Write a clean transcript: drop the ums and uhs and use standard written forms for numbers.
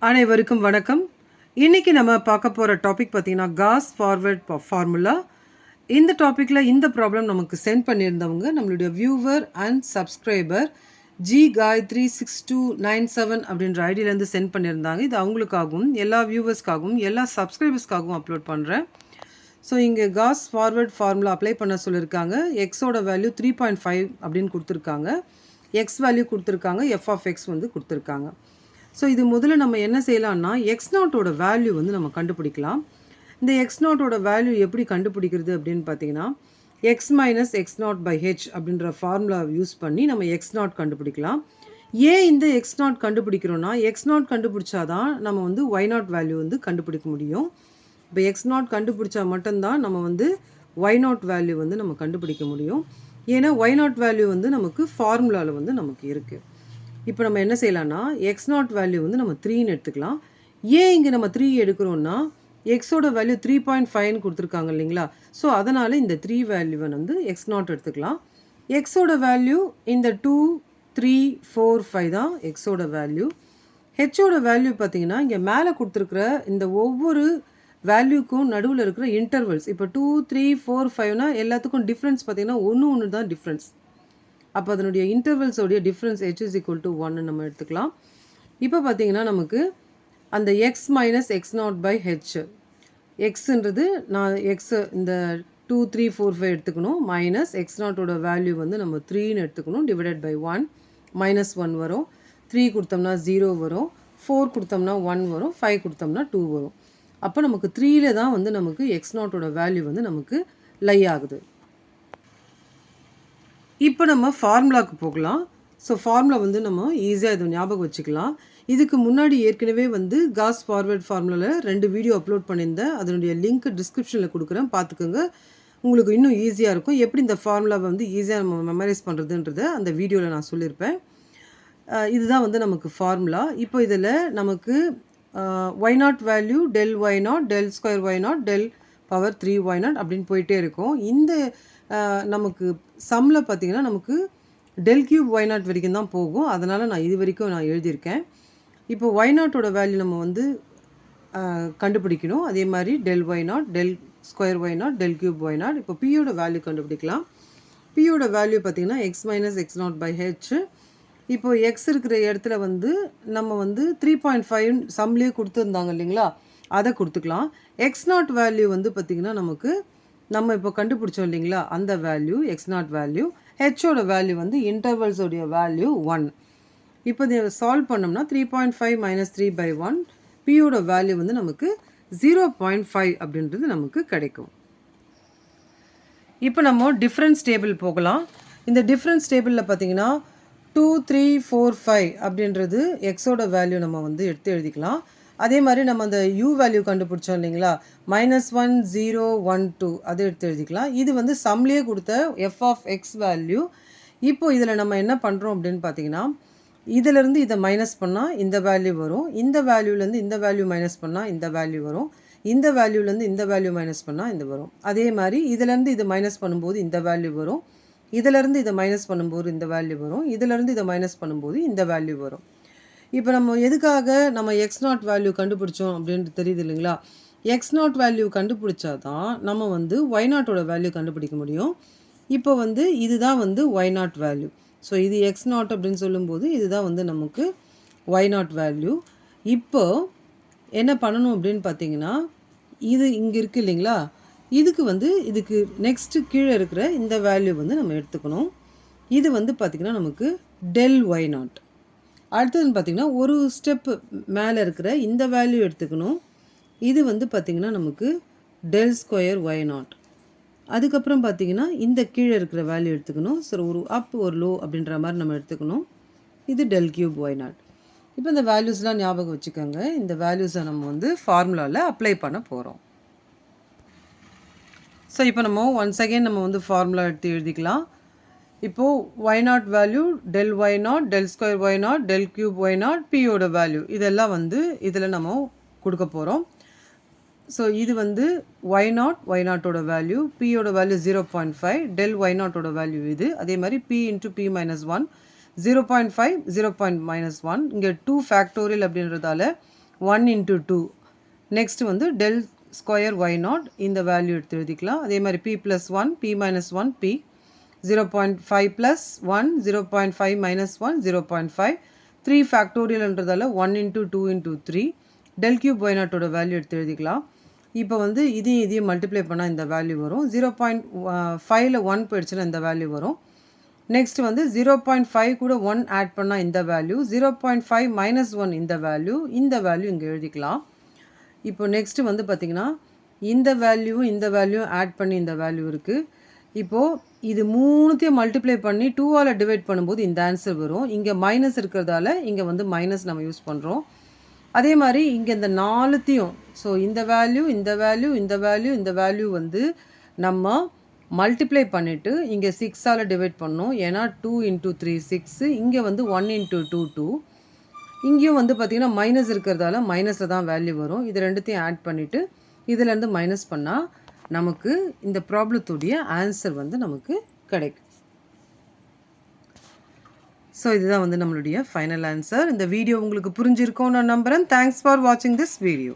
அனைவருக்கும் வணக்கம். இன்னைக்கு நம்ம பார்க்க போற டாபிக் பார்த்தீங்கன்னா, காஸ் ஃபார்வர்ட் ஃபார்முலா. இந்த டாபிக்ல இந்த ப்ராப்ளம் நமக்கு சென்ட் பண்ணியிருந்தவங்க நம்மளுடைய viewer and subscriber G Gayathri 6297 அப்படின்ற ஐடியிலேருந்து சென்ட் பண்ணியிருந்தாங்க. இது அவங்களுக்காகவும், எல்லா வியூவர்ஸ்க்காகவும், எல்லா சப்ஸ்கிரைபர்ஸ்க்காகவும் அப்லோட் பண்ணுறேன். ஸோ இங்கே காஸ் ஃபார்வர்ட் ஃபார்முலா அப்ளை பண்ண சொல்லியிருக்காங்க. எக்ஸோட வேல்யூ 3.5 அப்படின்னு கொடுத்துருக்காங்க. எக்ஸ் வேல்யூ கொடுத்துருக்காங்க. எஃப் ஆஃப் எக்ஸ் வந்து கொடுத்துருக்காங்க. ஸோ இது முதல்ல நம்ம என்ன செய்யலாம்னா, எக்ஸ் நாட்டோட வேல்யூ வந்து நம்ம கண்டுபிடிக்கலாம். இந்த எக்ஸ் நாட்டோட வேல்யூ எப்படி கண்டுபிடிக்கிறது அப்படின்னு பார்த்தீங்கன்னா, x minus x not by h அப்படின்ற ஃபார்முலா யூஸ் பண்ணி நம்ம எக்ஸ் நாட் கண்டுபிடிக்கலாம். ஏன் இந்த எக்ஸ் நாட் கண்டுபிடிக்கிறோன்னா, எக்ஸ் நாட் கண்டுபிடிச்சாதான் நம்ம வந்து ஒய் நாட் வேல்யூ வந்து கண்டுபிடிக்க முடியும். இப்போ எக்ஸ் நாட் கண்டுபிடிச்சா மட்டும்தான் நம்ம வந்து ஒய் நாட் வேல்யூ வந்து நம்ம கண்டுபிடிக்க முடியும். ஏன்னா ஒய் நாட் வேல்யூ வந்து நமக்கு ஃபார்முலாவில் வந்து நமக்கு இருக்குது. இப்போ நம்ம என்ன செய்யலாம்னா, எக்ஸ் நாட் வேல்யூ வந்து நம்ம 3ன்னு எடுத்துக்கலாம். ஏன் இங்கே நம்ம 3 எடுக்கிறோன்னா, எக்ஸோட வேல்யூ 3.5ன்னு கொடுத்துருக்காங்க இல்லைங்களா? ஸோ அதனால் இந்த 3 வேல்யூவை வந்து எக்ஸ் நாட் எடுத்துக்கலாம். எக்ஸோட வேல்யூ இந்த 2, 3, 4, 5 தான் எக்ஸோட வேல்யூ. ஹெச்சோட வேல்யூ பார்த்தீங்கன்னா, இங்கே மேலே கொடுத்துருக்குற இந்த ஒவ்வொரு வேல்யூக்கும் நடுவில் இருக்கிற இன்டர்வல்ஸ். இப்போ 2, 3, 4, 5னா எல்லாத்துக்கும் டிஃப்ரென்ஸ் பார்த்தீங்கன்னா ஒன்று தான் டிஃப்ரென்ஸ். அப்போ அதனுடைய இன்டர்வல்ஸோடைய difference h is equal to 1 நம்ம எடுத்துக்கலாம். இப்போ பார்த்தீங்கன்னா நமக்கு அந்த x minus x not by h, எக்ஸுன்றது நான் எக்ஸு இந்த 2, 3, 4, 5 எடுத்துக்கணும். மைனஸ் எக்ஸ் நாட்டோட வேல்யூ வந்து நம்ம 3ன்னு எடுத்துக்கணும். டிவைடட் பை 1 மைனஸ் 1 வரும். 3 கொடுத்தோம்னா 0 வரும். 4 கொடுத்தோம்னா 1 வரும். 5 கொடுத்தோம்னா 2 வரும். அப்போ நமக்கு 3ல தான் வந்து நமக்கு எக்ஸ் நாட்டோட வேல்யூ வந்து நமக்கு லை ஆகுது. இப்போ நம்ம ஃபார்முலாவுக்கு போகலாம். ஸோ ஃபார்முலா வந்து நம்ம ஈஸியாக இது ஞாபகம் வச்சுக்கலாம். இதுக்கு முன்னாடி ஏற்கனவே வந்து காஸ் ஃபார்வர்ட் ஃபார்முலாவில் 2 வீடியோ அப்லோட் பண்ணியிருந்தேன். அதனுடைய லிங்க் டிஸ்கிரிப்ஷனில் கொடுக்குறேன், பார்த்துக்கோங்க. உங்களுக்கு இன்னும் ஈஸியாக இருக்கும். எப்படி இந்த ஃபார்முலாவை வந்து ஈஸியாக நம்ம மெமரைஸ் பண்ணுறதுன்றத அந்த வீடியோவில் நான் சொல்லியிருப்பேன். இதுதான் வந்து நமக்கு ஃபார்முலா. இப்போ இதில் நமக்கு y nought value del y nought del square y nought del power 3 y nought அப்படின்னு போயிட்டே இருக்கும். இந்த நமக்கு சம்மில் பார்த்திங்கன்னா நமக்கு டெல் கியூப் ஒய் நாட் வரைக்கும் தான் போகும். அதனால் நான் இது வரைக்கும் நான் எழுதியிருக்கேன். இப்போ ஒய் நாட்டோட வேல்யூ நம்ம வந்து கண்டுபிடிக்கணும். அதே மாதிரி del y nought del square y nought del cube y nought. இப்போ பியோட வேல்யூ கண்டுபிடிக்கலாம். பியோட வேல்யூ பார்த்திங்கன்னா x minus x not by h. இப்போ எக்ஸ் இருக்கிற இடத்துல வந்து நம்ம வந்து 3.5 சம்லேயே கொடுத்துருந்தாங்க இல்லைங்களா, அதை கொடுத்துக்கலாம். எக்ஸ் நாட் வேல்யூ வந்து பார்த்திங்கன்னா நமக்கு நம்ம இப்போ கண்டுபிடிச்சோம் இல்லைங்களா, அந்த வேல்யூ எக்ஸ் நாட் வேல்யூ. ஹெச்சோட வேல்யூ வந்து இன்டர்வல்ஸோடைய வேல்யூ 1. இப்போ இதை சால்வ் பண்ணோம்னா 3.5 மைனஸ் 3/1 பியோட வேல்யூ வந்து நமக்கு 0.5 அப்படின்றது நமக்கு கிடைக்கும். இப்போ நம்ம டிஃப்ரென்ஸ் டேபிள் போகலாம். இந்த டிஃப்ரென்ஸ் டேபிளில் பார்த்தீங்கன்னா 2, 3, 4, 5 அப்படின்றது எக்ஸோட வேல்யூ நம்ம வந்து எடுத்து எழுதிக்கலாம். அதே மாதிரி நம்ம அந்த u வேல்யூ கண்டுபிடிச்சோம் இல்லைங்களா, -1, 0, 1, 2 அதை எடுத்து எழுதிக்கலாம். இது வந்து சம்லேயே கொடுத்த எஃப் ஆஃப் எக்ஸ் வேல்யூ. இப்போ இதில் நம்ம என்ன பண்ணுறோம் அப்படின்னு பார்த்தீங்கன்னா, இதிலேருந்து இதை மைனஸ் பண்ணால் இந்த வேல்யூ வரும். இந்த வேல்யூலேருந்து இந்த வேல்யூ மைனஸ் பண்ணால் இந்த வேல்யூ வரும். இந்த வேல்யூலேருந்து இந்த வேல்யூ மைனஸ் பண்ணால் இந்த வரும். அதே மாதிரி இதிலேருந்து இதை மைனஸ் பண்ணும்போது இந்த வேல்யூ வரும். இதிலேருந்து இதை மைனஸ் பண்ணும்போது இந்த வேல்யூ வரும். இதிலேருந்து இதை மைனஸ் பண்ணும்போது இந்த வேல்யூ வரும். இப்போ நம்ம எதுக்காக நம்ம எக்ஸ் நாட் வேல்யூ கண்டுபிடிச்சோம் அப்படின்ட்டு தெரியுது இல்லைங்களா. எக்ஸ் நாட் வேல்யூ கண்டுபிடிச்சா தான் நம்ம வந்து ஒய் நாட்டோட வேல்யூ கண்டுபிடிக்க முடியும். இப்போ வந்து இதுதான் வந்து ஒய் நாட் வேல்யூ. ஸோ இது எக்ஸ் நாட் அப்படின்னு சொல்லும்போது இதுதான் வந்து நமக்கு ஒய் நாட் வேல்யூ. இப்போ என்ன பண்ணணும் அப்படின்னு பார்த்தீங்கன்னா, இது இங்கே இருக்குது இல்லைங்களா, இதுக்கு வந்து இதுக்கு நெக்ஸ்ட்டு கீழே இருக்கிற இந்த வேல்யூ வந்து நம்ம எடுத்துக்கணும். இது வந்து பார்த்திங்கன்னா நமக்கு டெல் ஒய் நாட். அடுத்ததுன்னு பார்த்திங்கன்னா ஒரு ஸ்டெப்பு மேலே இருக்கிற இந்த வேல்யூ எடுத்துக்கணும். இது வந்து பார்த்திங்கன்னா நமக்கு டெல் ஸ்கொயர் ஒய் நாட். அதுக்கப்புறம் பார்த்திங்கன்னா இந்த கீழே இருக்கிற வேல்யூ எடுத்துக்கணும். ஸோ ஒரு அப் ஒரு லோ அப்படின்ற மாதிரி நம்ம எடுத்துக்கணும். இது டெல் கியூப் ஒய் நாட். இப்போ இந்த வேல்யூஸ்லாம் ஞாபகம் வச்சுக்கோங்க. இந்த வேல்யூஸை நம்ம வந்து ஃபார்முலாவில் அப்ளை பண்ண போகிறோம். ஸோ இப்போ நம்ம ஒன்ஸ் அகெயின் நம்ம வந்து ஃபார்முலா எடுத்து எழுதிக்கலாம். இப்போது y nought value del y nought del square y nought del cube y nought பியோட வேல்யூ இதெல்லாம் வந்து இதில் நம்ம கொடுக்க போகிறோம். ஸோ இது வந்து ஒய் நாட்டோட வேல்யூ, பியோட வேல்யூ 0.5, டெல் ஒய் நாட்டோட வேல்யூ இது. அதே மாதிரி பி இன்ட்டு பி -1 0.5 0.-1. இங்கே 2 ஃபேக்டோரியல் அப்படின்றதால 1 into 2. நெக்ஸ்ட் வந்து டெல் ஸ்கொயர் ஒய் நாட் இந்த வேல்யூ எடுத்து எழுதிக்கலாம். அதே மாதிரி p plus 1, p minus 1, p 0.5 plus 1, 0.5 minus 1, 0.5. 3 ஃபேக்டோரியல்ன்றதால 1 into 2 into 3. Del cube y நாட்டோட வேல்யூ எடுத்து எழுதிக்கலாம். இப்போ வந்து இதையும் மல்டிப்ளை பண்ணால் இந்த வேல்யூ வரும். 0.5ல் 1 போயிடுச்சுன்னா இந்த வேல்யூ வரும். நெக்ஸ்ட் வந்து 0.5 கூட 1 ஆட் பண்ணால் இந்த வேல்யூ, 0.5 மைனஸ் 1 இந்த வேல்யூ இங்கே எழுதிக்கலாம். இப்போ நெக்ஸ்ட் வந்து பார்த்திங்கன்னா இந்த வேல்யூ ஆட் பண்ணி இந்த வேல்யூ இருக்குது. இப்போது இது மூணுத்தையும் மல்டிப்ளை பண்ணி 2ஆல் டிவைட் பண்ணும்போது இந்த ஆன்சர் வரும். இங்கே மைனஸ் இருக்கிறதால இங்கே வந்து மைனஸ் நம்ம யூஸ் பண்ணுறோம். அதே மாதிரி இங்கே இந்த நாலுத்தையும், ஸோ இந்த வேல்யூ வந்து நம்ம மல்டிப்ளை பண்ணிவிட்டு இங்கே 6ஆல் டிவைட் பண்ணோம். ஏன்னா 2 into 3 6, இங்கே வந்து 1 into 2 2. இங்கேயும் வந்து பார்த்திங்கன்னா மைனஸ் இருக்கிறதால மைனஸில் தான் வேல்யூ வரும். இது ரெண்டுத்தையும் ஆட் பண்ணிவிட்டு இதிலேருந்து மைனஸ் பண்ணால் நமக்கு இந்த ப்ராப்ளத்துடைய ஆன்சர் வந்து நமக்கு கிடைக்கும். ஸோ இதுதான் வந்து நம்மளுடைய ஃபைனல் ஆன்சர். இந்த வீடியோ உங்களுக்கு புரிஞ்சிருக்கும்னு நான் நம்புகிறேன். தேங்க்ஸ் ஃபார் வாட்சிங் திஸ் வீடியோ.